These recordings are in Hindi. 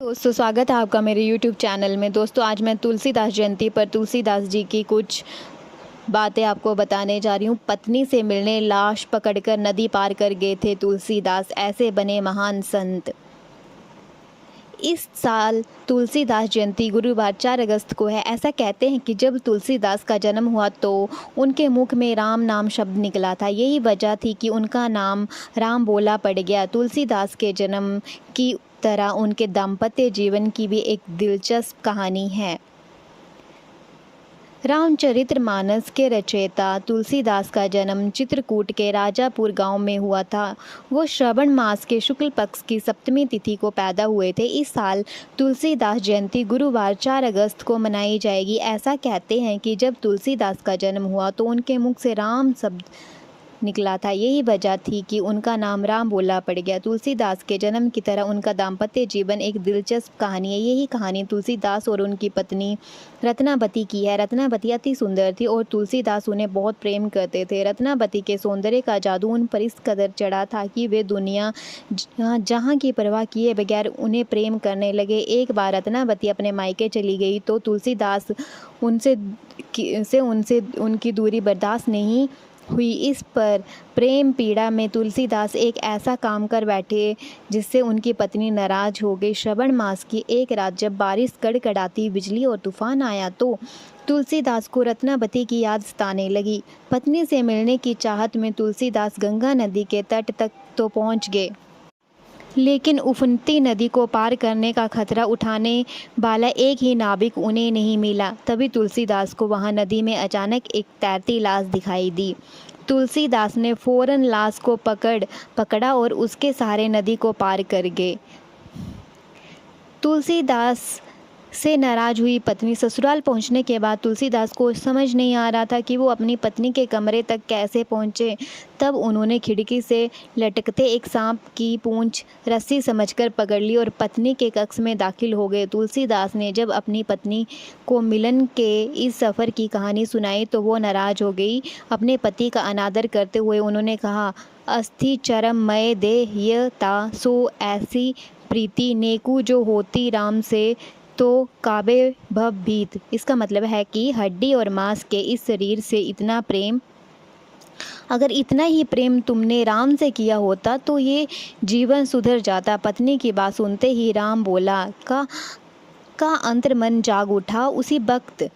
दोस्तों स्वागत है आपका मेरे YouTube चैनल में। दोस्तों आज मैं तुलसीदास जयंती पर तुलसीदास जी की कुछ बातें आपको बताने जा रही हूँ। पत्नी से मिलने लाश पकड़कर नदी पार कर गए थे तुलसीदास, ऐसे बने महान संत। इस साल तुलसीदास जयंती गुरुवार 4 अगस्त को है। ऐसा कहते हैं कि जब तुलसीदास का जन्म हुआ तो उनके मुख में राम नाम शब्द निकला था। यही वजह थी कि उनका नाम राम बोला पड़ गया। तुलसीदास के जन्म की तरह उनके दाम्पत्य जीवन की भी एक दिलचस्प कहानी है। रामचरितमानस के रचयिता तुलसीदास का जन्म चित्रकूट के राजापुर गांव में हुआ था। वो श्रावण मास के शुक्ल पक्ष की सप्तमी तिथि को पैदा हुए थे। इस साल तुलसीदास जयंती गुरुवार 4 अगस्त को मनाई जाएगी। ऐसा कहते हैं कि जब तुलसीदास का जन्म हुआ तो उनके मुख से राम शब्द निकला था। यही वजह थी कि उनका नाम राम बोला पड़ गया। तुलसीदास के जन्म की तरह उनका दाम्पत्य जीवन एक दिलचस्प कहानी है। यही कहानी तुलसीदास और उनकी पत्नी रत्नावती की है। रत्नावती अति सुंदर थी और तुलसीदास उन्हें बहुत प्रेम करते थे। रत्नावती के सौंदर्य का जादू उन पर इस कदर चढ़ा था कि वे दुनिया जहाँ की परवाह किए बगैर उन्हें प्रेम करने लगे। एक बार रत्नावती अपने मायके चली गई तो तुलसीदास उनसे उनकी दूरी बर्दाश्त नहीं हुई। इस पर प्रेम पीड़ा में तुलसीदास एक ऐसा काम कर बैठे जिससे उनकी पत्नी नाराज हो गई। श्रावण मास की एक रात जब बारिश कड़कड़ाती बिजली और तूफान आया तो तुलसीदास को रत्नावती की याद सताने लगी। पत्नी से मिलने की चाहत में तुलसीदास गंगा नदी के तट तक तो पहुंच गए, लेकिन उफनती नदी को पार करने का खतरा उठाने वाला एक ही नाविक उन्हें नहीं मिला। तभी तुलसीदास को वहां नदी में अचानक एक तैरती लाश दिखाई दी। तुलसीदास ने फौरन लाश को पकड़ा और उसके सहारे नदी को पार कर गए। तुलसीदास से नाराज हुई पत्नी ससुराल पहुंचने के बाद तुलसीदास को समझ नहीं आ रहा था कि वो अपनी पत्नी के कमरे तक कैसे पहुंचे। तब उन्होंने खिड़की से लटकते एक सांप की पूंछ रस्सी समझकर पकड़ ली और पत्नी के कक्ष में दाखिल हो गए। तुलसीदास ने जब अपनी पत्नी को मिलन के इस सफ़र की कहानी सुनाई तो वो नाराज हो गई। अपने पति का अनादर करते हुए उन्होंने कहा, अस्थि चरम मय देह य ता सो ऐसी प्रीति नेकू जो होती राम से तो काबे भव भीत। इसका मतलब है कि हड्डी और मांस के इस शरीर से इतना प्रेम, अगर इतना ही प्रेम तुमने राम से किया होता तो ये जीवन सुधर जाता। पत्नी की बात सुनते ही राम बोला का अंतर्मन जाग उठा। उसी वक्त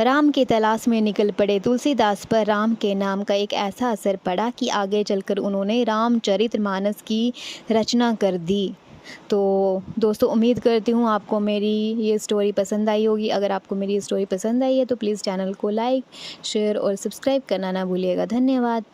राम की तलाश में निकल पड़े। तुलसीदास पर राम के नाम का एक ऐसा असर पड़ा कि आगे चलकर उन्होंने रामचरितमानस की रचना कर दी। तो दोस्तों उम्मीद करती हूँ आपको मेरी ये स्टोरी पसंद आई होगी। अगर आपको मेरी ये स्टोरी पसंद आई है तो प्लीज़ चैनल को लाइक, शेयर और सब्सक्राइब करना ना भूलिएगा। धन्यवाद।